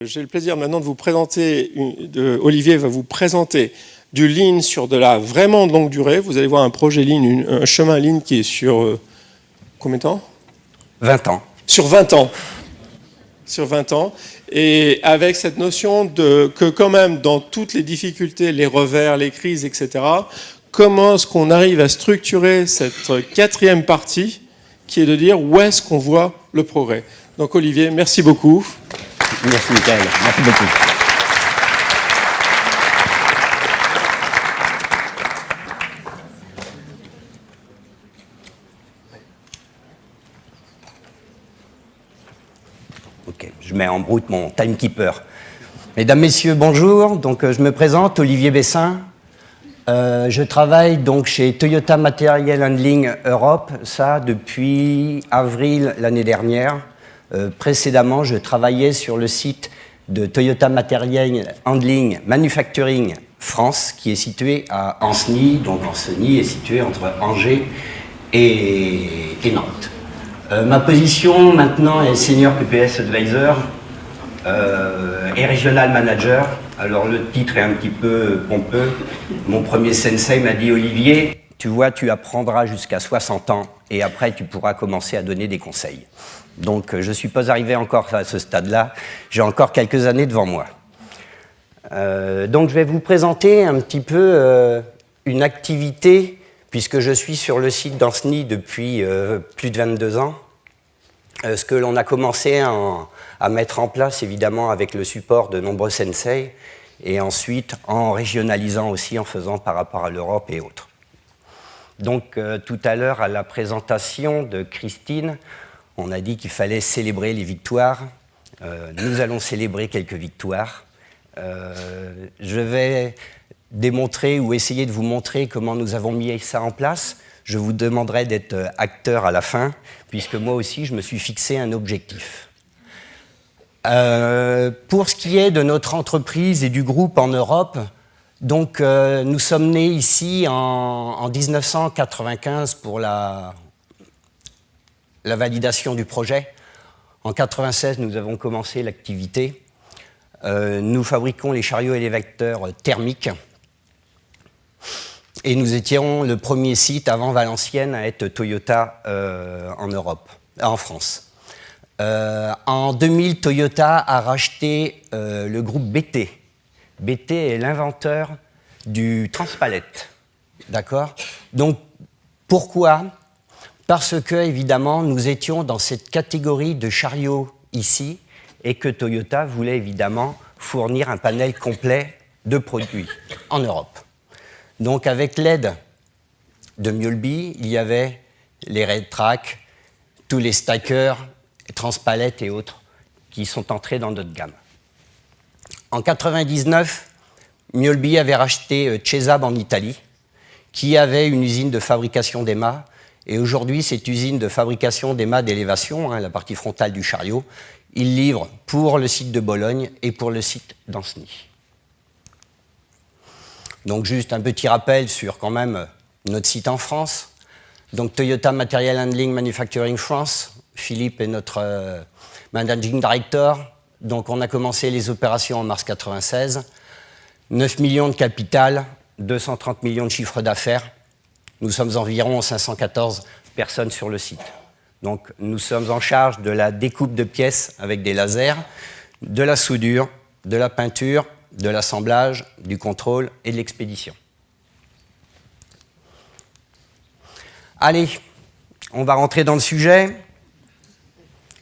J'ai le plaisir maintenant de vous présenter, Olivier va vous présenter du Lean sur de la vraiment longue durée. Vous allez voir un projet Lean, un chemin Lean qui est sur combien de temps ? 20 ans. Sur 20 ans. Sur 20 ans. Et avec cette notion que quand même dans toutes les difficultés, les revers, les crises, etc., comment est-ce qu'on arrive à structurer cette quatrième partie qui est de dire où est-ce qu'on voit le progrès. Donc Olivier, merci beaucoup. Merci Michael, merci beaucoup. Ok, je mets en route mon timekeeper. Mesdames, Messieurs, bonjour. Donc, je me présente, Olivier Bessin. Je travaille donc chez Toyota Material Handling Europe, ça depuis avril l'année dernière. Précédemment, je travaillais sur le site de Toyota Material Handling Manufacturing France, qui est situé à Ancenis. Donc Ancenis est situé entre Angers et Nantes. Ma position maintenant est Senior PPS Advisor et Regional Manager. Alors le titre est un petit peu pompeux. Mon premier sensei m'a dit « Olivier, tu vois, tu apprendras jusqu'à 60 ans et après tu pourras commencer à donner des conseils ». Donc je ne suis pas arrivé encore à ce stade-là, j'ai encore quelques années devant moi. Donc je vais vous présenter un petit peu une activité, puisque je suis sur le site d'Ancenis depuis plus de 22 ans. Ce que l'on a commencé à mettre en place, évidemment, avec le support de nombreux sensei, et ensuite en régionalisant aussi, en faisant par rapport à l'Europe et autres. Donc tout à l'heure, à la présentation de Christine, on a dit qu'il fallait célébrer les victoires. Nous allons célébrer quelques victoires. Je vais démontrer ou essayer de vous montrer comment nous avons mis ça en place. Je vous demanderai d'être acteur à la fin, puisque moi aussi, je me suis fixé un objectif. Pour ce qui est de notre entreprise et du groupe en Europe, donc, nous sommes nés ici en 1995 pour la validation du projet. En 1996, nous avons commencé l'activité. Nous fabriquons les chariots élévateurs thermiques. Et nous étions le premier site avant Valenciennes à être Toyota en Europe, en France. En 2000, Toyota a racheté le groupe BT. BT est l'inventeur du transpalette. D'accord ? Donc, pourquoi ? Parce que, évidemment, nous étions dans cette catégorie de chariots ici et que Toyota voulait évidemment fournir un panel complet de produits en Europe. Donc, avec l'aide de Mjolby, il y avait les Redtrack, tous les stackers, transpalettes et autres qui sont entrés dans notre gamme. En 1999, Mjolby avait racheté Cesab en Italie, qui avait une usine de fabrication d'EMA. Et aujourd'hui, cette usine de fabrication d'EMA d'élévation, la partie frontale du chariot, il livre pour le site de Bologne et pour le site d'Ancenis. Donc juste un petit rappel sur quand même notre site en France. Donc Toyota Material Handling Manufacturing France, Philippe est notre Managing Director. Donc on a commencé les opérations en mars 1996. 9 millions de capital, 230 millions de chiffre d'affaires. Nous sommes environ 514 personnes sur le site. Donc nous sommes en charge de la découpe de pièces avec des lasers, de la soudure, de la peinture, de l'assemblage, du contrôle et de l'expédition. Allez, on va rentrer dans le sujet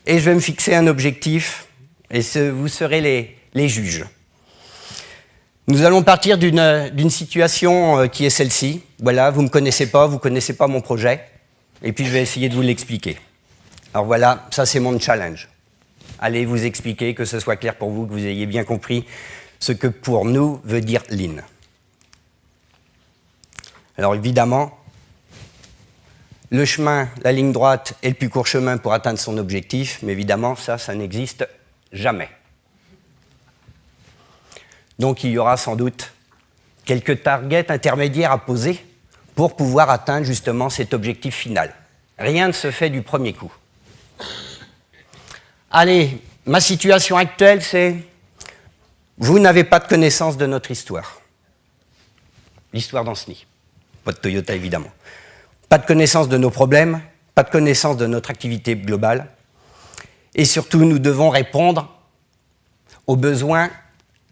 et je vais me fixer un objectif et vous serez les juges. Nous allons partir d'une situation qui est celle-ci. Voilà, vous ne me connaissez pas, vous ne connaissez pas mon projet et puis je vais essayer de vous l'expliquer. Alors voilà, ça c'est mon challenge. Allez vous expliquer, que ce soit clair pour vous, que vous ayez bien compris ce que pour nous veut dire Lean. Alors évidemment, le chemin, la ligne droite est le plus court chemin pour atteindre son objectif, mais évidemment, ça n'existe jamais. Donc il y aura sans doute quelques targets intermédiaires à poser pour pouvoir atteindre justement cet objectif final. Rien ne se fait du premier coup. Allez, ma situation actuelle, c'est vous n'avez pas de connaissance de notre histoire. L'histoire d'Ancenis. Pas de Toyota, évidemment. Pas de connaissance de nos problèmes, pas de connaissance de notre activité globale. Et surtout, nous devons répondre aux besoins.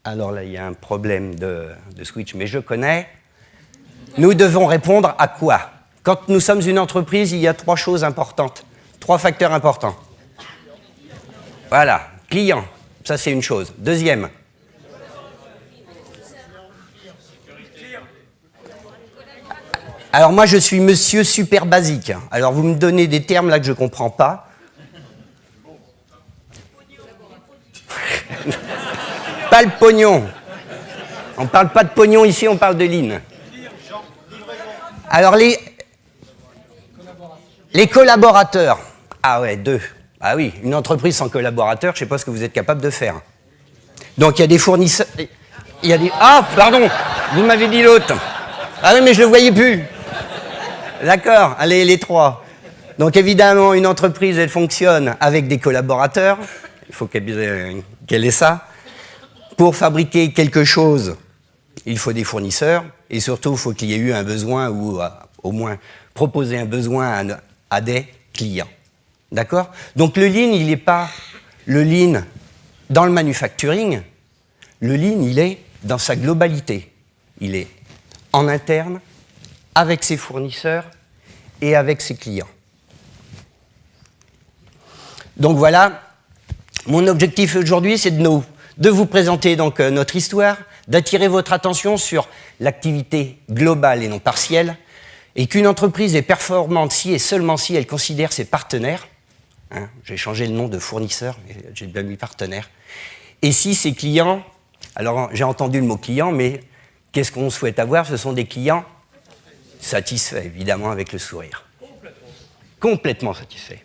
Alors là, il y a un problème de switch, mais je connais. Nous devons répondre à quoi? Quand nous sommes une entreprise, il y a 3 choses importantes, 3 facteurs importants. Voilà, client, ça c'est une chose. Deuxième. Alors moi, je suis monsieur super basique. Alors vous me donnez des termes là que je ne comprends pas. Pas le pognon. On ne parle pas de pognon ici, on parle de ligne. Alors les collaborateurs. Ah ouais, 2. Ah oui, une entreprise sans collaborateurs, je ne sais pas ce que vous êtes capable de faire. Donc il y a des fournisseurs... Il y a des... Ah, pardon, vous m'avez dit l'autre. Ah oui, mais je ne le voyais plus. D'accord, allez, les 3. Donc évidemment, une entreprise, elle fonctionne avec des collaborateurs. Il faut qu'elle ait ça. Pour fabriquer quelque chose, il faut des fournisseurs. Et surtout, il faut qu'il y ait eu un besoin ou au moins proposer un besoin à des clients. D'accord? Donc le lean, il n'est pas le lean dans le manufacturing. Le lean, il est dans sa globalité. Il est en interne, avec ses fournisseurs et avec ses clients. Donc voilà, mon objectif aujourd'hui, c'est de vous présenter donc notre histoire, d'attirer votre attention sur l'activité globale et non partielle, et qu'une entreprise est performante si et seulement si elle considère ses partenaires, hein, j'ai changé le nom de fournisseur, mais j'ai bien mis partenaire, et si ses clients, alors j'ai entendu le mot client, mais qu'est-ce qu'on souhaite avoir? Ce sont des clients satisfaits, évidemment, avec le sourire. Complètement satisfaits.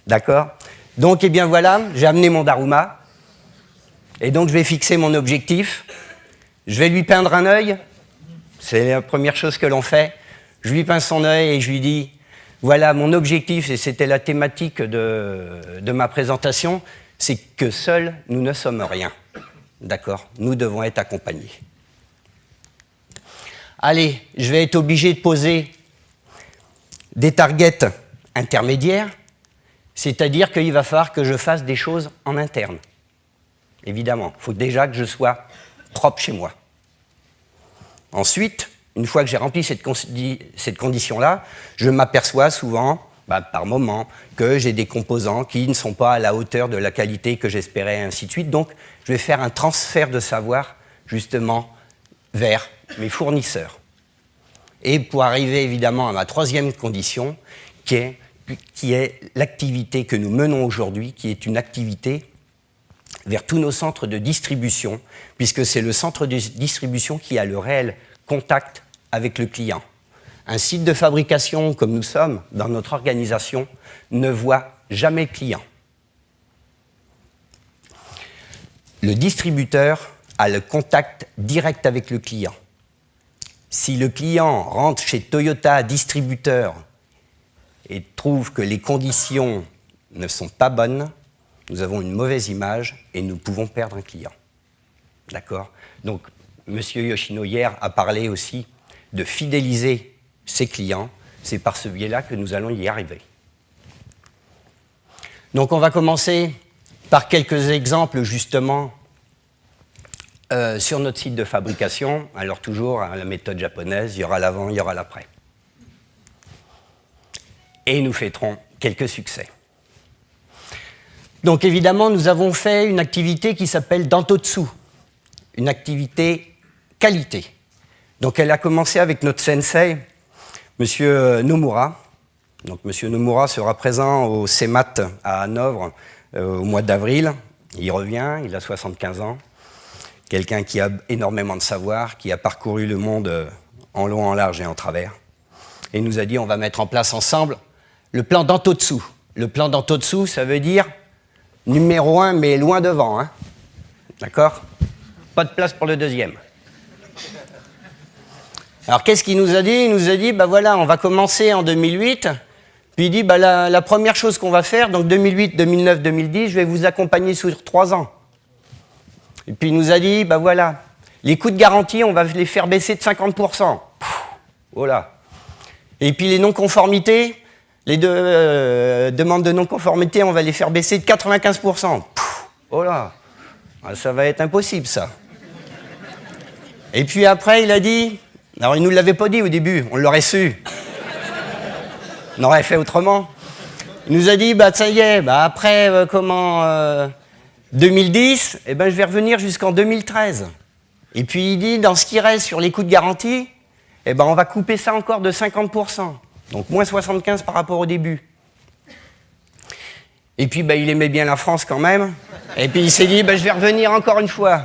D'accord? Donc, eh bien voilà, j'ai amené mon Daruma, et donc je vais fixer mon objectif. Je vais lui peindre un œil, c'est la première chose que l'on fait. Je lui peins son œil et je lui dis, voilà, mon objectif, et c'était la thématique de ma présentation, c'est que seuls, nous ne sommes rien. D'accord? Nous devons être accompagnés. Allez, je vais être obligé de poser des targets intermédiaires, c'est-à-dire qu'il va falloir que je fasse des choses en interne. Évidemment, il faut déjà que je sois propre chez moi. Ensuite, une fois que j'ai rempli cette condition-là, je m'aperçois souvent, par moment, que j'ai des composants qui ne sont pas à la hauteur de la qualité que j'espérais, et ainsi de suite. Donc, je vais faire un transfert de savoir, justement, vers mes fournisseurs. Et pour arriver, évidemment, à ma 3e condition, qui est l'activité que nous menons aujourd'hui, qui est une activité vers tous nos centres de distribution, puisque c'est le centre de distribution qui a le réel contact avec le client. Un site de fabrication, comme nous sommes dans notre organisation, ne voit jamais le client. Le distributeur a le contact direct avec le client. Si le client rentre chez Toyota distributeur et trouve que les conditions ne sont pas bonnes, nous avons une mauvaise image et nous pouvons perdre un client. D'accord? Donc, M. Yoshino hier a parlé aussi de fidéliser ses clients. C'est par ce biais-là que nous allons y arriver. Donc, on va commencer par quelques exemples, justement, sur notre site de fabrication. Alors, toujours à la méthode japonaise, il y aura l'avant, il y aura l'après. Et nous fêterons quelques succès. Donc évidemment, nous avons fait une activité qui s'appelle Dantotsu, une activité qualité. Donc elle a commencé avec notre sensei, M. Nomura. Donc M. Nomura sera présent au CEMAT à Hanovre au mois d'avril. Il revient, il a 75 ans. Quelqu'un qui a énormément de savoir, qui a parcouru le monde en long, en large et en travers. Et il nous a dit, on va mettre en place ensemble le plan Dantotsu. Le plan Dantotsu, ça veut dire numéro 1, mais loin devant. Hein. D'accord? Pas de place pour le deuxième. Alors, qu'est-ce qu'il nous a dit? Il nous a dit, voilà, on va commencer en 2008. Puis il dit, la première chose qu'on va faire, donc 2008, 2009, 2010, je vais vous accompagner sur 3 ans. Et puis il nous a dit, bah voilà, les coûts de garantie, on va les faire baisser de 50%. Voilà. Et puis les non-conformités, les demandes de non-conformité, on va les faire baisser de 95%. Voilà. Ça va être impossible, ça. Et puis après, il a dit, alors il ne nous l'avait pas dit au début, on l'aurait su. On aurait fait autrement. Il nous a dit, bah ça y est, bah après 2010, eh ben, je vais revenir jusqu'en 2013. Et puis il dit, dans ce qui reste sur les coûts de garantie, eh ben, on va couper ça encore de 50%. Donc moins 75 par rapport au début. Et puis bah, il aimait bien la France quand même. Et puis il s'est dit, bah, je vais revenir encore une fois.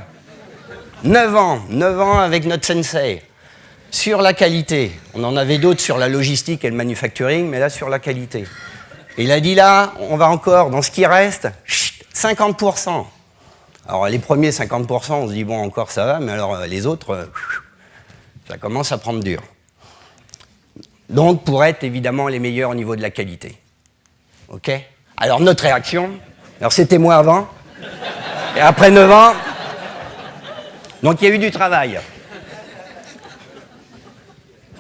9 ans avec notre sensei. Sur la qualité. On en avait d'autres sur la logistique et le manufacturing, mais là sur la qualité. Et il a dit là, on va encore, dans ce qui reste, 50%. Alors les premiers 50%, on se dit bon encore ça va, mais alors les autres, ça commence à prendre dur. Donc pour être évidemment les meilleurs au niveau de la qualité. Ok ? Alors notre réaction, alors c'était moi avant, et après 9 ans, donc il y a eu du travail.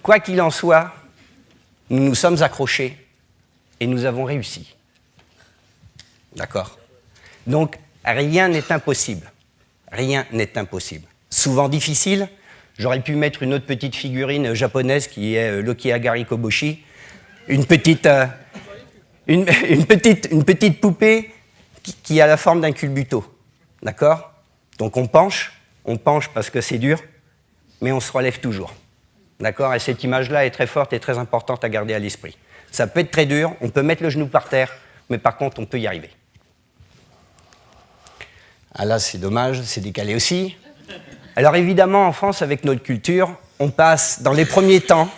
Quoi qu'il en soit, nous nous sommes accrochés et nous avons réussi. D'accord ? Donc, rien n'est impossible. Rien n'est impossible. Souvent difficile. J'aurais pu mettre une autre petite figurine japonaise qui est l'Okiagari Koboshi. Une petite poupée qui a la forme d'un culbuto. D'accord ? Donc on penche parce que c'est dur, mais on se relève toujours. D'accord ? Et cette image-là est très forte et très importante à garder à l'esprit. Ça peut être très dur, on peut mettre le genou par terre, mais par contre, on peut y arriver. Ah là, c'est dommage, c'est décalé aussi. Alors évidemment, en France, avec notre culture, on passe, dans les premiers temps,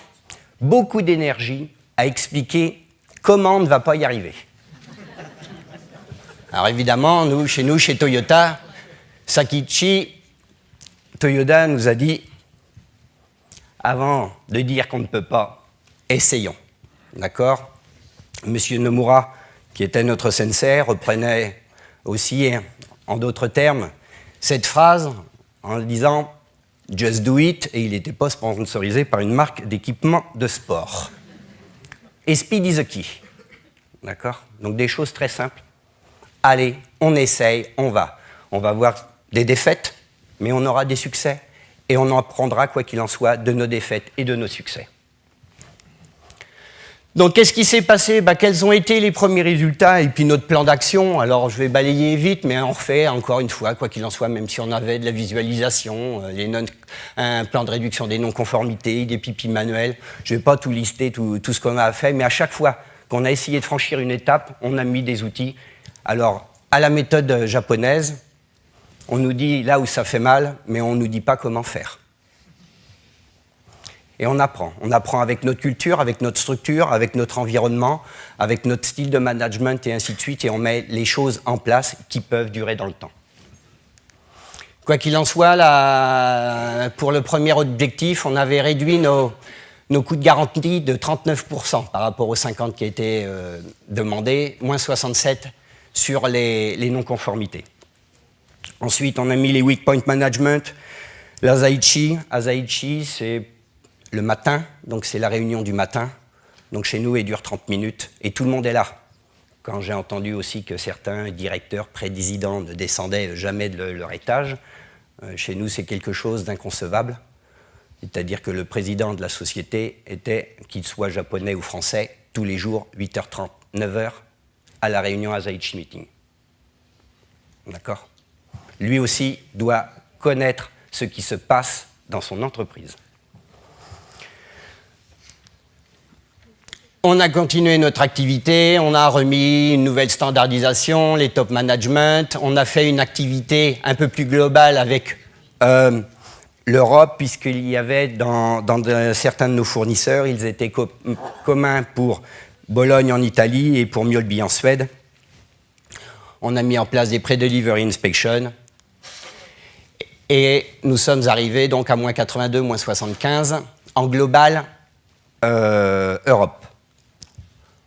beaucoup d'énergie à expliquer comment on ne va pas y arriver. Alors évidemment, chez Toyota, Sakichi Toyoda nous a dit, avant de dire qu'on ne peut pas, essayons. D'accord ? Monsieur Nomura, qui était notre sensei, reprenait aussi, en d'autres termes, cette phrase en disant « Just do it » et il n'était pas sponsorisé par une marque d'équipement de sport. Et speed is the key. D'accord ? Donc des choses très simples. Allez, on essaye, on va. On va voir des défaites, mais on aura des succès. Et on en apprendra, quoi qu'il en soit, de nos défaites et de nos succès. Donc, qu'est-ce qui s'est passé ? Quels ont été les premiers résultats et puis notre plan d'action ? Alors, je vais balayer vite, mais on refait encore une fois, quoi qu'il en soit, même si on avait de la visualisation, un plan de réduction des non-conformités, des pipis manuels. Je ne vais pas tout lister, tout ce qu'on a fait, mais à chaque fois qu'on a essayé de franchir une étape, on a mis des outils. Alors, à la méthode japonaise, on nous dit là où ça fait mal, mais on ne nous dit pas comment faire. Et on apprend. On apprend avec notre culture, avec notre structure, avec notre environnement, avec notre style de management et ainsi de suite, et on met les choses en place qui peuvent durer dans le temps. Quoi qu'il en soit, là, pour le premier objectif, on avait réduit nos coûts de garantie de 39% par rapport aux 50 qui étaient demandés, moins 67 sur les non-conformités. Ensuite, on a mis les weak point management, l'Azaichi. Azaichi, c'est le matin, donc c'est la réunion du matin. Donc chez nous, elle dure 30 minutes et tout le monde est là. Quand j'ai entendu aussi que certains directeurs, présidents ne descendaient jamais de leur étage, chez nous, c'est quelque chose d'inconcevable. C'est-à-dire que le président de la société était, qu'il soit japonais ou français, tous les jours, 8h30, 9h, à la réunion Azaichi Meeting. D'accord ? Lui aussi doit connaître ce qui se passe dans son entreprise. On a continué notre activité, on a remis une nouvelle standardisation, les top management, on a fait une activité un peu plus globale avec l'Europe, puisqu'il y avait dans certains de nos fournisseurs, ils étaient communs pour Bologne en Italie et pour Mjölby en Suède. On a mis en place des pre-delivery inspections. Et nous sommes arrivés donc à moins 82, moins 75 en global Europe.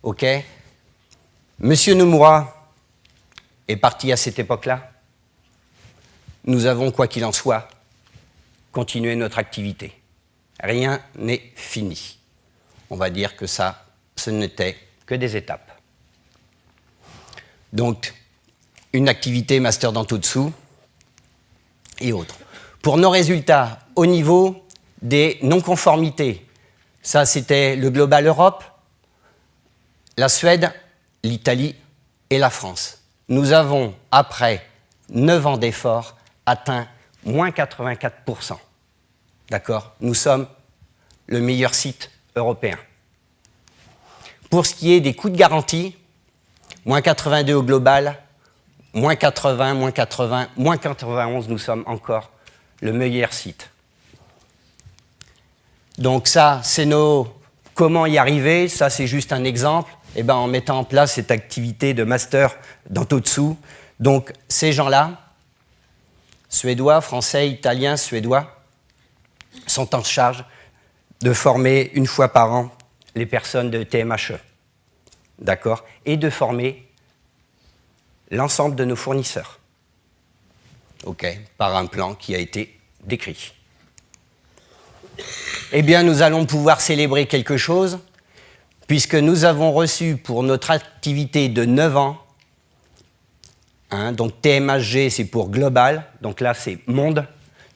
OK ? Monsieur Nomura est parti à cette époque-là. nous avons, quoi qu'il en soit, continué notre activité. Rien n'est fini. On va dire que ça, ce n'était que des étapes. Donc, une activité master dans Totsu et autres. Pour nos résultats, au niveau des non-conformités, ça c'était le Global Europe, la Suède, l'Italie et la France. Nous avons, après 9 ans d'efforts, atteint moins 84%. D'accord ? Nous sommes le meilleur site européen. Pour ce qui est des coûts de garantie, moins 82 au global, moins 80, moins 80, moins 91, nous sommes encore le meilleur site. Donc ça, c'est nos... Comment y arriver ? Ça, c'est juste un exemple. Eh ben, en mettant en place cette activité de master dans Totsu. Donc, ces gens-là, suédois, français, italiens, suédois, sont en charge de former une fois par an les personnes de TMHE. D'accord ? Et de former l'ensemble de nos fournisseurs. OK ? Par un plan qui a été décrit. Eh bien, nous allons pouvoir célébrer quelque chose, puisque nous avons reçu pour notre activité de 9 ans, donc TMHG c'est pour global, donc là c'est monde,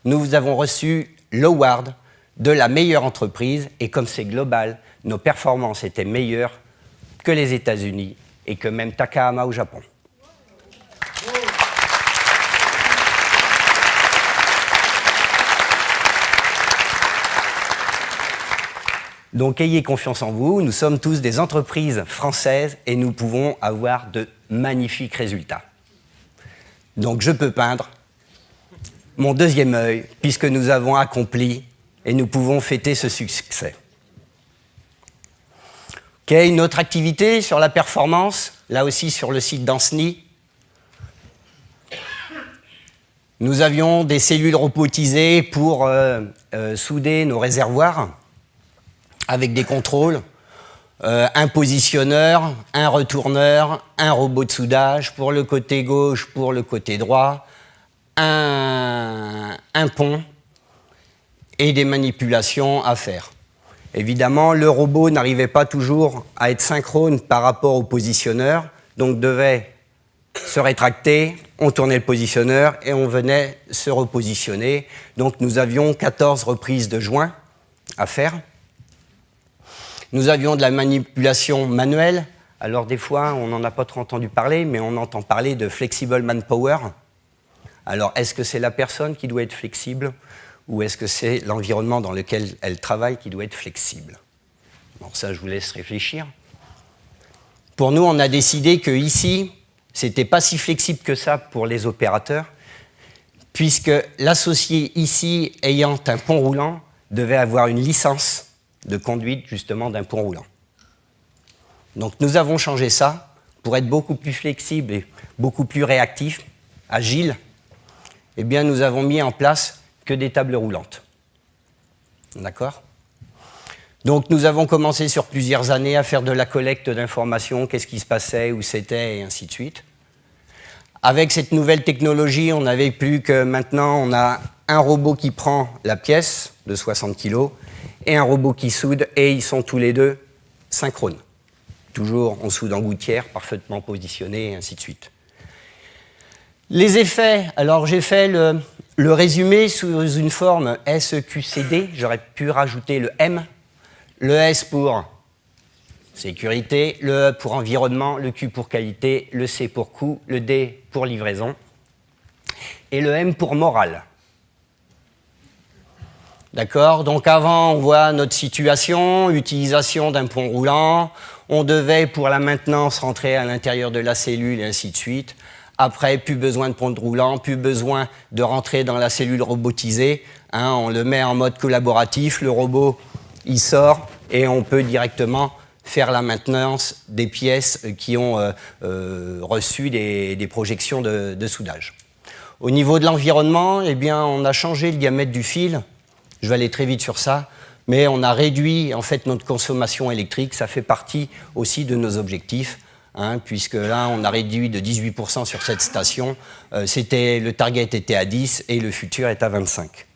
nous avons reçu l'award de la meilleure entreprise, et comme c'est global, nos performances étaient meilleures que les États-Unis et que même Takahama au Japon. Donc ayez confiance en vous, nous sommes tous des entreprises françaises et nous pouvons avoir de magnifiques résultats. Donc je peux peindre mon deuxième œil puisque nous avons accompli et nous pouvons fêter ce succès. OK, une autre activité sur la performance, là aussi sur le site d'Ancenis. Nous avions des cellules robotisées pour souder nos réservoirs, avec des contrôles, un positionneur, un retourneur, un robot de soudage pour le côté gauche, pour le côté droit, un pont et des manipulations à faire. Évidemment, le robot n'arrivait pas toujours à être synchrone par rapport au positionneur, donc devait se rétracter, on tournait le positionneur et on venait se repositionner. Donc nous avions 14 reprises de joints à faire. Nous avions de la manipulation manuelle. Alors des fois, on n'en a pas trop entendu parler, mais on entend parler de flexible manpower. Alors est-ce que c'est la personne qui doit être flexible ou est-ce que c'est l'environnement dans lequel elle travaille qui doit être flexible? Bon, ça, je vous laisse réfléchir. Pour nous, on a décidé que ici, c'était pas si flexible que ça pour les opérateurs, puisque l'associé ici ayant un pont roulant devait avoir une licence de conduite justement d'un pont roulant. Donc nous avons changé ça pour être beaucoup plus flexible et beaucoup plus réactif, agile. Eh bien, nous avons mis en place que des tables roulantes. D'accord ? Donc nous avons commencé sur plusieurs années à faire de la collecte d'informations, qu'est-ce qui se passait, où c'était, et ainsi de suite. Avec cette nouvelle technologie, on n'avait plus que maintenant, on a un robot qui prend la pièce de 60 kg et un robot qui soude, et ils sont tous les deux synchrones. Toujours, on soude en gouttière, parfaitement positionné, et ainsi de suite. Les effets, alors j'ai fait le résumé sous une forme SEQCD, j'aurais pu rajouter le M, le S pour sécurité, le E pour environnement, le Q pour qualité, le C pour coût, le D pour livraison, et le M pour morale. D'accord ? Donc avant, on voit notre situation, utilisation d'un pont roulant, on devait pour la maintenance rentrer à l'intérieur de la cellule et ainsi de suite. Après, plus besoin de pont roulant, plus besoin de rentrer dans la cellule robotisée. On le met en mode collaboratif, le robot, il sort et on peut directement faire la maintenance des pièces qui ont reçu des projections de soudage. Au niveau de l'environnement, eh bien, on a changé le diamètre du fil. Je vais aller très vite sur ça, mais on a réduit en fait notre consommation électrique. Ça fait partie aussi de nos objectifs. puisque là, on a réduit de 18% sur cette station. Le target était à 10 et le futur est à 25.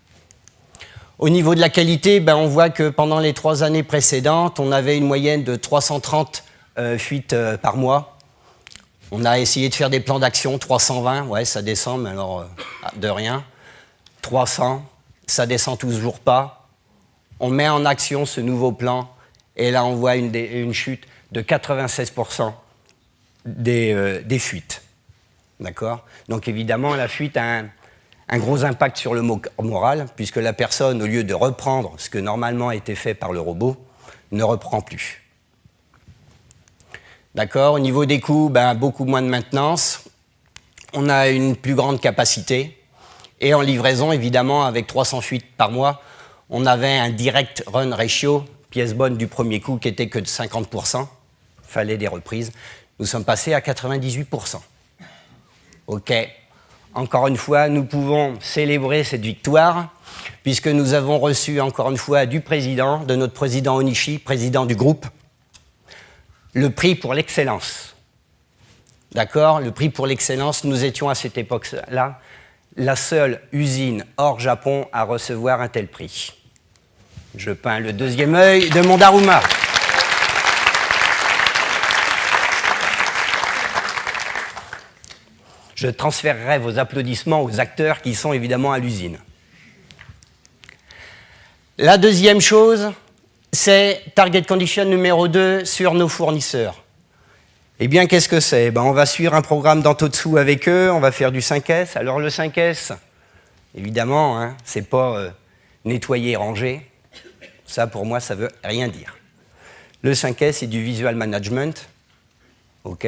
Au niveau de la qualité, on voit que pendant les 3 années précédentes, on avait une moyenne de 330 fuites par mois. On a essayé de faire des plans d'action, 320, ouais, ça descend, mais alors de rien. 300, ça descend toujours pas. On met en action ce nouveau plan, et là on voit une chute de 96% des fuites. D'accord ? Donc évidemment, la fuite a un gros impact sur le moral, puisque la personne, au lieu de reprendre ce que normalement a été fait par le robot, ne reprend plus. D'accord ? Au niveau des coûts, beaucoup moins de maintenance. On a une plus grande capacité. Et en livraison, évidemment, avec 300 fuites par mois, on avait un direct run ratio, pièce bonne du premier coup, qui était que de 50%. Il fallait des reprises. Nous sommes passés à 98%. OK. Encore une fois, nous pouvons célébrer cette victoire, puisque nous avons reçu, encore une fois, de notre président Onishi, président du groupe, le prix pour l'excellence. D'accord ? Le prix pour l'excellence, nous étions à cette époque-là la seule usine hors Japon à recevoir un tel prix. Je peins le deuxième œil de mon Daruma. Je transférerai vos applaudissements aux acteurs qui sont évidemment à l'usine. La deuxième chose, c'est target condition numéro 2 sur nos fournisseurs. Eh bien, qu'est-ce que c'est ? On va suivre un programme d'Antotsu avec eux, on va faire du 5S. Alors le 5S, évidemment, c'est pas nettoyer et ranger. Ça, pour moi, ça veut rien dire. Le 5S, c'est du visual management. OK ?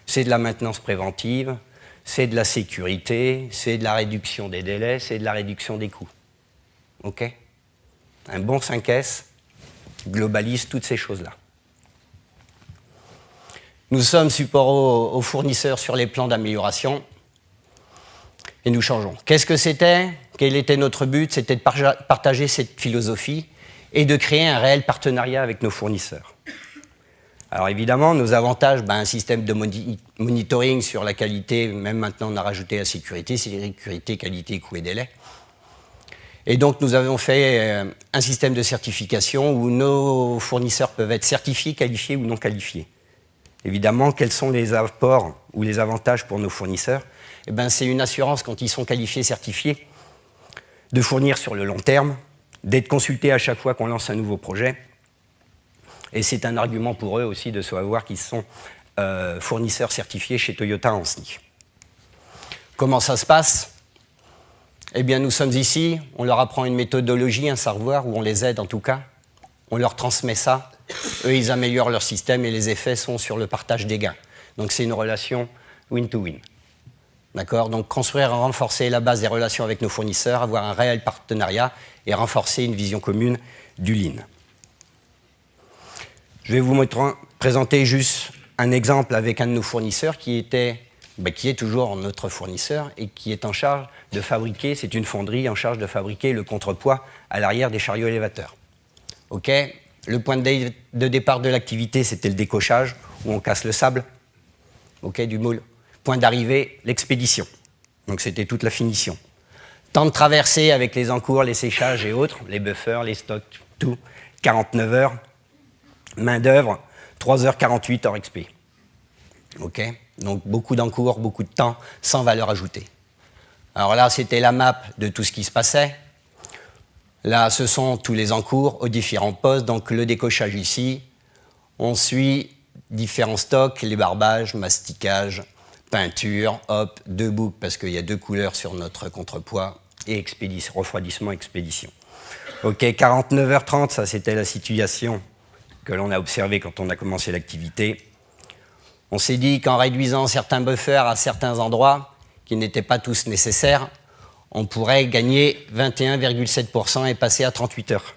C'est de la maintenance préventive, c'est de la sécurité, c'est de la réduction des délais, c'est de la réduction des coûts. OK ? Un bon 5S globalise toutes ces choses-là. Nous sommes support aux fournisseurs sur les plans d'amélioration et nous changeons. Qu'est-ce que c'était ? Quel était notre but ? C'était de partager cette philosophie et de créer un réel partenariat avec nos fournisseurs. Alors évidemment, nos avantages, un système de monitoring sur la qualité, même maintenant on a rajouté la sécurité, qualité, coût et délai. Et donc, nous avons fait un système de certification où nos fournisseurs peuvent être certifiés, qualifiés ou non qualifiés. Évidemment, quels sont les apports ou les avantages pour nos fournisseurs ? C'est une assurance quand ils sont qualifiés, certifiés, de fournir sur le long terme, d'être consultés à chaque fois qu'on lance un nouveau projet. Et c'est un argument pour eux aussi de savoir qu'ils sont fournisseurs certifiés chez Toyota en SNI. Comment ça se passe ? Eh bien, nous sommes ici, on leur apprend une méthodologie, un savoir, ou on les aide en tout cas. On leur transmet ça. Eux, ils améliorent leur système et les effets sont sur le partage des gains. Donc, c'est une relation win-to-win. D'accord ? Donc, construire et renforcer la base des relations avec nos fournisseurs, avoir un réel partenariat et renforcer une vision commune du Lean. Je vais vous présenter juste un exemple avec un de nos fournisseurs qui est toujours notre fournisseur et qui est en charge de fabriquer, c'est une fonderie en charge de fabriquer le contrepoids à l'arrière des chariots élévateurs. OK ? Le point de départ de l'activité, c'était le décochage, où on casse le sable, du moule. Point d'arrivée, l'expédition. Donc c'était toute la finition. Temps de traversée avec les encours, les séchages et autres, les buffers, les stocks, tout, 49 heures. Main d'œuvre, 3h48 hors XP. OK ? Donc beaucoup d'encours, beaucoup de temps, sans valeur ajoutée. Alors là, c'était la map de tout ce qui se passait. Là, ce sont tous les encours aux différents postes. Donc le décochage ici. On suit différents stocks, les barbages, mastiquage, peinture, hop, 2 boucles parce qu'il y a 2 couleurs sur notre contrepoids et refroidissement, expédition. OK, 49h30, ça c'était la situation que l'on a observée quand on a commencé l'activité. On s'est dit qu'en réduisant certains buffers à certains endroits, qui n'étaient pas tous nécessaires, on pourrait gagner 21,7% et passer à 38 heures.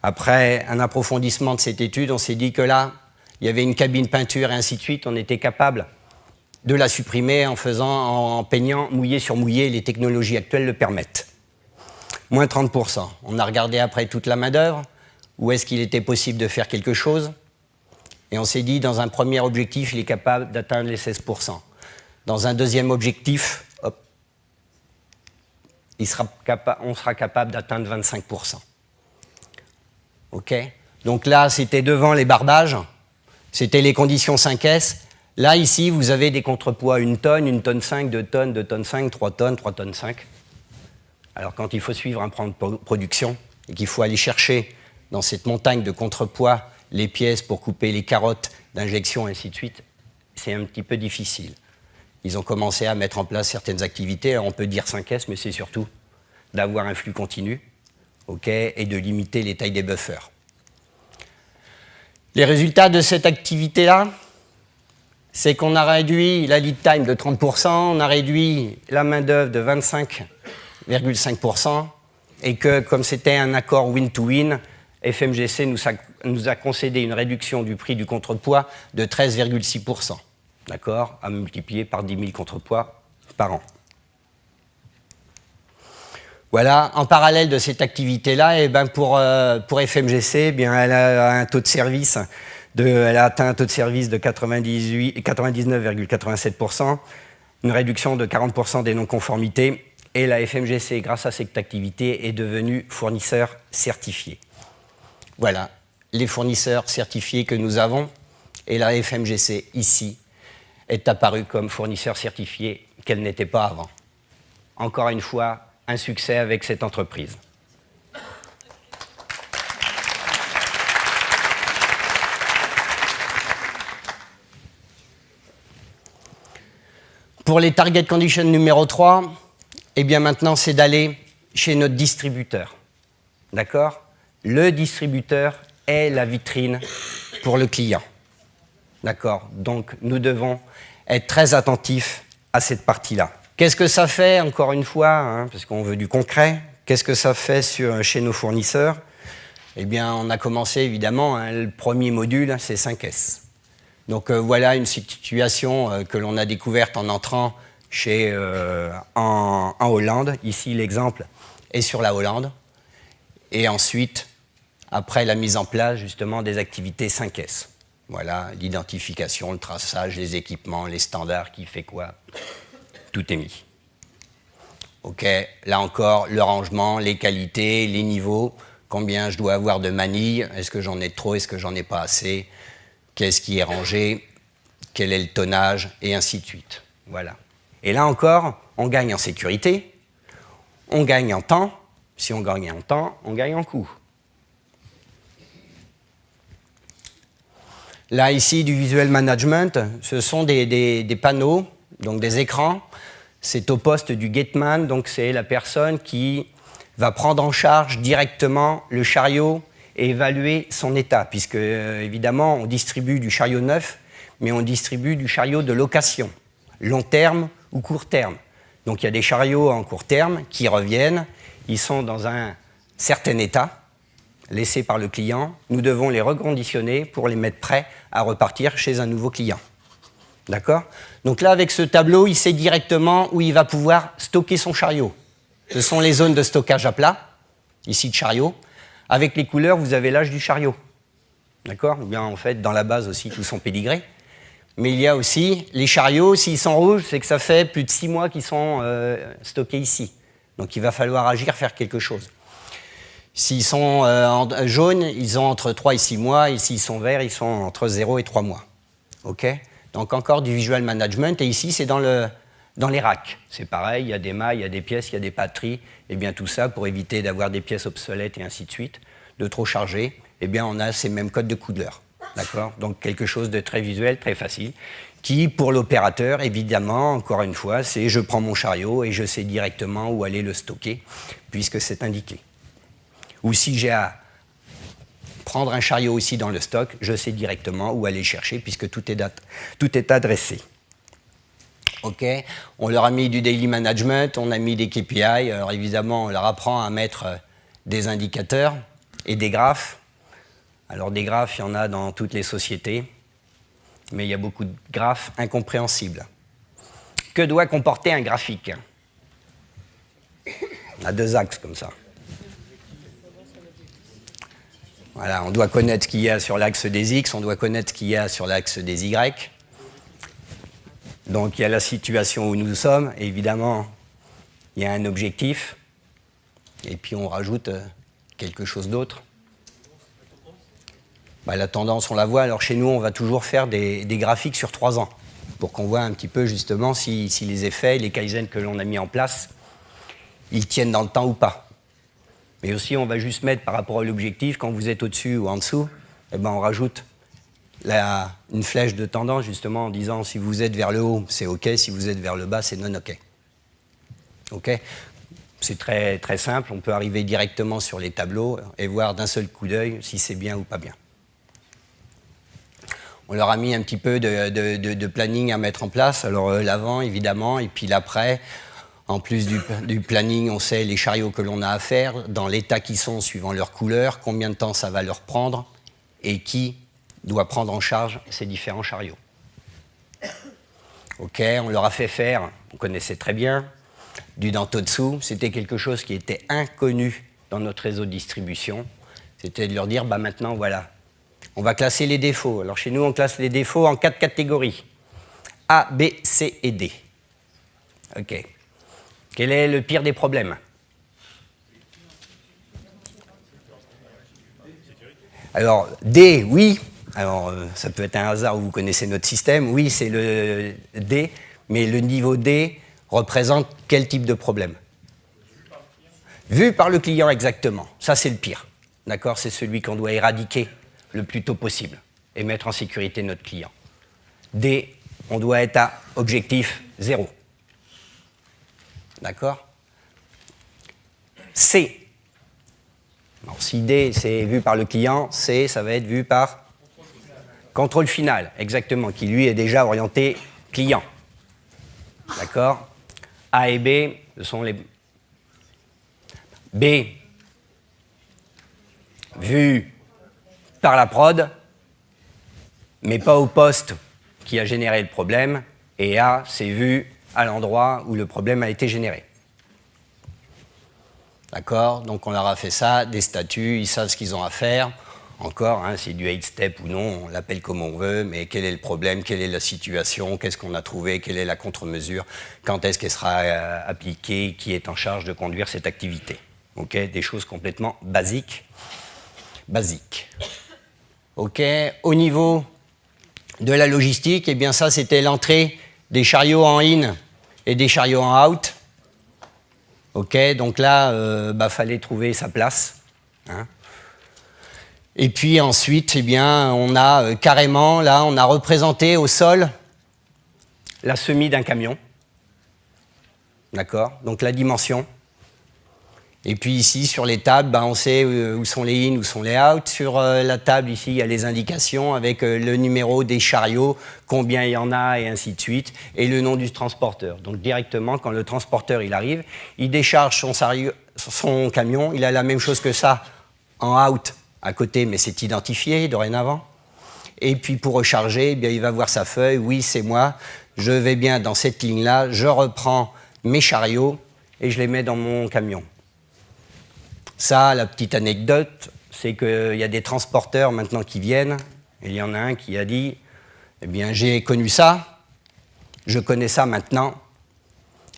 Après un approfondissement de cette étude, on s'est dit que là, il y avait une cabine peinture et ainsi de suite, on était capable de la supprimer en peignant mouillé sur mouillé, les technologies actuelles le permettent. Moins 30%. On a regardé après toute la main-d'œuvre, où est-ce qu'il était possible de faire quelque chose. Et on s'est dit, dans un premier objectif, il est capable d'atteindre les 16%. Dans un deuxième objectif, hop, on sera capable d'atteindre 25%. OK? Donc là, c'était devant les barbages, c'était les conditions 5S. Là, ici, vous avez des contrepoids 1 tonne 5, 2 tonnes, 2 tonnes 5, 3 tonnes, 3 tonnes 5. Alors quand il faut suivre un plan de production et qu'il faut aller chercher dans cette montagne de contrepoids les pièces pour couper les carottes d'injection, et ainsi de suite, c'est un petit peu difficile. Ils ont commencé à mettre en place certaines activités. Alors on peut dire 5S, mais c'est surtout d'avoir un flux continu, okay, et de limiter les tailles des buffers. Les résultats de cette activité-là, c'est qu'on a réduit la lead time de 30%, on a réduit la main-d'œuvre de 25,5%, et que, comme c'était un accord win-to-win, FMGC nous a concédé une réduction du prix du contrepoids de 13,6%, d'accord, à multiplier par 10 000 contrepoids par an. Voilà, en parallèle de cette activité-là, et ben pour FMGC, eh bien, elle a un taux de service elle a atteint un taux de service de 99,87%, une réduction de 40% des non-conformités, et la FMGC, grâce à cette activité, est devenue fournisseur certifié. Voilà, les fournisseurs certifiés que nous avons, et la FMGC, ici, est apparue comme fournisseur certifié qu'elle n'était pas avant. Encore une fois, un succès avec cette entreprise. Pour les target conditions numéro 3, eh bien maintenant c'est d'aller chez notre distributeur. D'accord? Le distributeur est la vitrine pour le client. D'accord? Donc nous devons être très attentifs à cette partie-là. Qu'est-ce que ça fait, encore une fois, hein, parce qu'on veut du concret, qu'est-ce que ça fait chez nos fournisseurs? Eh bien, on a commencé évidemment, hein, le premier module, c'est 5S. Donc voilà une situation que l'on a découverte en entrant en Hollande. Ici, l'exemple est sur la Hollande. Et ensuite, après la mise en place justement des activités 5S. Voilà, l'identification, le traçage, les équipements, les standards, qui fait quoi. Tout est mis. OK, là encore, le rangement, les qualités, les niveaux, combien je dois avoir de manilles, est-ce que j'en ai trop, est-ce que j'en ai pas assez, qu'est-ce qui est rangé, quel est le tonnage, et ainsi de suite. Voilà. Et là encore, on gagne en sécurité, on gagne en temps. Si on gagne en temps, on gagne en coût. Là, ici, du visual management, ce sont des panneaux, donc des écrans. C'est au poste du gateman, donc c'est la personne qui va prendre en charge directement le chariot et évaluer son état, puisque évidemment on distribue du chariot neuf, mais on distribue du chariot de location, long terme ou court terme. Donc il y a des chariots en court terme qui reviennent, ils sont dans un certain état, laissés par le client, nous devons les reconditionner pour les mettre prêts à repartir chez un nouveau client. D'accord? Donc là, avec ce tableau, il sait directement où il va pouvoir stocker son chariot. Ce sont les zones de stockage à plat, ici de chariot. Avec les couleurs, vous avez l'âge du chariot. D'accord? Bien, en fait, dans la base aussi, tous sont pédigrés. Mais il y a aussi les chariots, s'ils sont rouges, c'est que ça fait plus de 6 mois qu'ils sont stockés ici. Donc il va falloir agir, faire quelque chose. S'ils sont jaunes, ils ont entre 3 et 6 mois, et s'ils sont verts, ils sont entre 0 et 3 mois. OK? Donc encore du visual management, et ici c'est dans les racks. C'est pareil, il y a des mailles, il y a des pièces, il y a des batteries, et bien tout ça pour éviter d'avoir des pièces obsolètes et ainsi de suite, de trop charger, et bien on a ces mêmes codes de couleur. D'accord? Donc quelque chose de très visuel, très facile, qui pour l'opérateur, évidemment, encore une fois, c'est je prends mon chariot et je sais directement où aller le stocker, puisque c'est indiqué. Ou si j'ai à prendre un chariot aussi dans le stock, je sais directement où aller chercher, puisque tout est adressé. OK, on leur a mis du daily management, on a mis des KPI, alors évidemment on leur apprend à mettre des indicateurs et des graphes. Alors des graphes, il y en a dans toutes les sociétés, mais il y a beaucoup de graphes incompréhensibles. Que doit comporter un graphique? On a 2 axes comme ça. Voilà, on doit connaître ce qu'il y a sur l'axe des X, on doit connaître ce qu'il y a sur l'axe des Y. Donc il y a la situation où nous sommes, et évidemment, il y a un objectif, et puis on rajoute quelque chose d'autre. La tendance, on la voit. Alors chez nous, on va toujours faire des graphiques sur 3 ans, pour qu'on voit un petit peu justement si les effets, les Kaizen que l'on a mis en place, ils tiennent dans le temps ou pas. Mais aussi, on va juste mettre par rapport à l'objectif, quand vous êtes au-dessus ou en dessous, on rajoute une flèche de tendance, justement, en disant si vous êtes vers le haut, c'est OK, si vous êtes vers le bas, c'est non OK. OK ? C'est très, très simple, on peut arriver directement sur les tableaux et voir d'un seul coup d'œil si c'est bien ou pas bien. On leur a mis un petit peu de planning à mettre en place, alors l'avant, évidemment, et puis l'après. En plus du planning, on sait les chariots que l'on a à faire, dans l'état qu'ils sont suivant leur couleur, combien de temps ça va leur prendre et qui doit prendre en charge ces différents chariots. OK, on leur a fait faire, vous connaissez très bien, du Dantotsu. C'était quelque chose qui était inconnu dans notre réseau de distribution. C'était de leur dire, maintenant, voilà, on va classer les défauts. Alors chez nous, on classe les défauts en 4 catégories. A, B, C et D. OK. Quel est le pire des problèmes? Alors, D, oui. Alors, ça peut être un hasard où vous connaissez notre système. Oui, c'est le D. Mais le niveau D représente quel type de problème? Vu par le client, exactement. Ça, c'est le pire. D'accord? C'est celui qu'on doit éradiquer le plus tôt possible et mettre en sécurité notre client. D, on doit être à objectif 0. D'accord? C. Alors, si D, c'est vu par le client, C, ça va être vu par contrôle final, exactement, qui lui est déjà orienté client. D'accord? A et B, ce sont les... B, vu par la prod, mais pas au poste qui a généré le problème, et A, c'est vu à l'endroit où le problème a été généré. D'accord? Donc on leur a fait ça, des statuts, ils savent ce qu'ils ont à faire. Encore, c'est du 8-step ou non, on l'appelle comme on veut, mais quel est le problème, quelle est la situation, qu'est-ce qu'on a trouvé, quelle est la contre-mesure, quand est-ce qu'elle sera appliquée, qui est en charge de conduire cette activité. OK? Des choses complètement basiques. OK? Au niveau de la logistique, ça c'était l'entrée des chariots en in et des chariots en out. OK, donc là, fallait trouver sa place. Et puis ensuite, on a carrément, là, on a représenté au sol la semis d'un camion. D'accord? Donc la dimension. Et puis ici, sur les tables, on sait où sont les in, où sont les out. Sur la table, ici, il y a les indications avec le numéro des chariots, combien il y en a, et ainsi de suite, et le nom du transporteur. Donc directement, quand le transporteur il arrive, il décharge son camion, il a la même chose que ça en out à côté, mais c'est identifié dorénavant. Et puis pour recharger, il va voir sa feuille, oui, c'est moi, je vais bien dans cette ligne-là, je reprends mes chariots et je les mets dans mon camion. Ça, la petite anecdote, c'est qu'il y a des transporteurs maintenant qui viennent, et il y en a un qui a dit « j'ai connu ça, je connais ça maintenant. »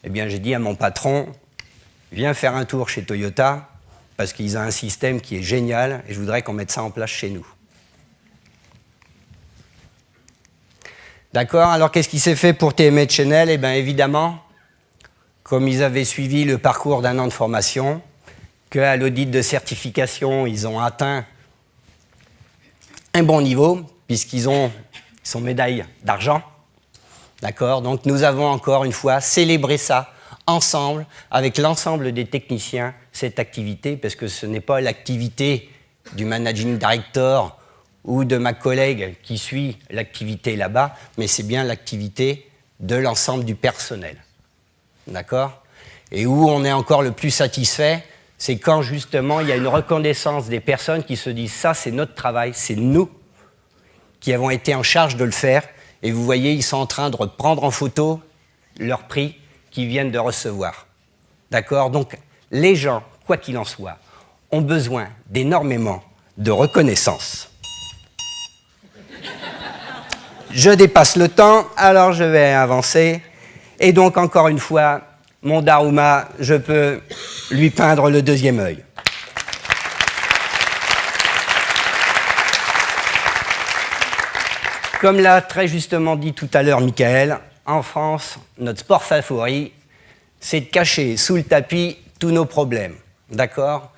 J'ai dit à mon patron « Viens faire un tour chez Toyota, parce qu'ils ont un système qui est génial, et je voudrais qu'on mette ça en place chez nous. » D'accord, alors qu'est-ce qui s'est fait pour TMH Channel? Évidemment, comme ils avaient suivi le parcours d'un an de formation, qu'à l'audit de certification, ils ont atteint un bon niveau, puisqu'ils sont médaille d'argent. D'accord? Donc nous avons encore une fois célébré ça ensemble, avec l'ensemble des techniciens, cette activité, parce que ce n'est pas l'activité du managing director ou de ma collègue qui suit l'activité là-bas, mais c'est bien l'activité de l'ensemble du personnel. D'accord? Et où on est encore le plus satisfait, c'est quand justement il y a une reconnaissance des personnes qui se disent « ça c'est notre travail, c'est nous qui avons été en charge de le faire ». Et vous voyez, ils sont en train de prendre en photo leur prix qu'ils viennent de recevoir. D'accord? Donc les gens, quoi qu'il en soit, ont besoin d'énormément de reconnaissance. Je dépasse le temps, alors je vais avancer. Et donc, encore une fois, mon Daruma, je peux lui peindre le deuxième œil. Comme l'a très justement dit tout à l'heure Michael, en France, notre sport favori, c'est de cacher sous le tapis tous nos problèmes. D'accord ?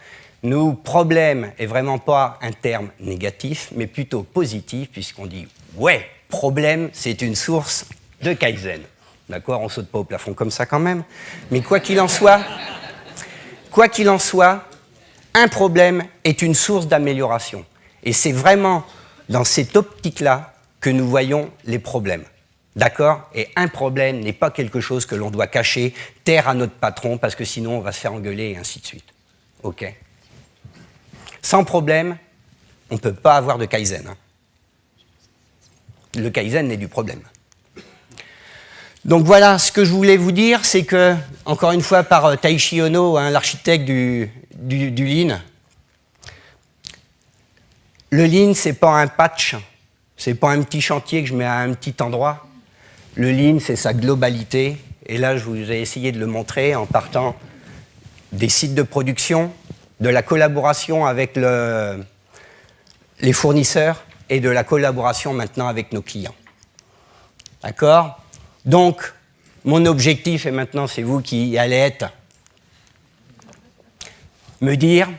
Nos problèmes est vraiment pas un terme négatif, mais plutôt positif, puisqu'on dit « ouais, problème, c'est une source de Kaizen ». D'accord ? On saute pas au plafond comme ça quand même. Mais quoi qu'il en soit, un problème est une source d'amélioration. Et c'est vraiment dans cette optique-là que nous voyons les problèmes. D'accord ? Et un problème n'est pas quelque chose que l'on doit cacher, taire à notre patron, parce que sinon on va se faire engueuler et ainsi de suite. OK ? Sans problème, on ne peut pas avoir de Kaizen. Hein. Le Kaizen n'est du problème. Donc voilà, ce que je voulais vous dire, c'est que, encore une fois, par Taishi Ono, hein, l'architecte du Lean, le Lean, ce n'est pas un patch, ce n'est pas un petit chantier que je mets à un petit endroit. Le Lean, c'est sa globalité. Et là, je vous ai essayé de le montrer en partant des sites de production, de la collaboration avec les fournisseurs et de la collaboration maintenant avec nos clients. D'accord ? Donc, mon objectif, et maintenant c'est vous qui allez être, me dire,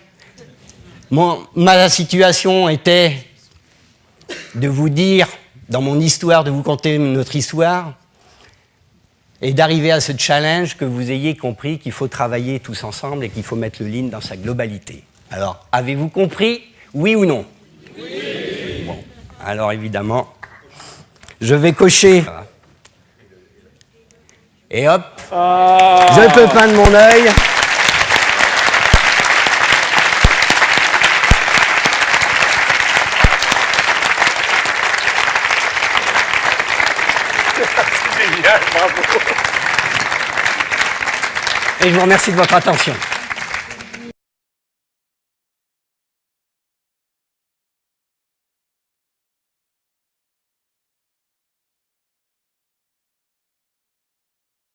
ma situation était de vous dire, dans mon histoire, de vous conter notre histoire, et d'arriver à ce challenge que vous ayez compris qu'il faut travailler tous ensemble et qu'il faut mettre le Lean dans sa globalité. Alors, avez-vous compris, oui ou non? Oui. Bon, alors évidemment, je vais cocher. Et hop, je peux peindre mon œil. C'est génial, bravo. Et je vous remercie de votre attention.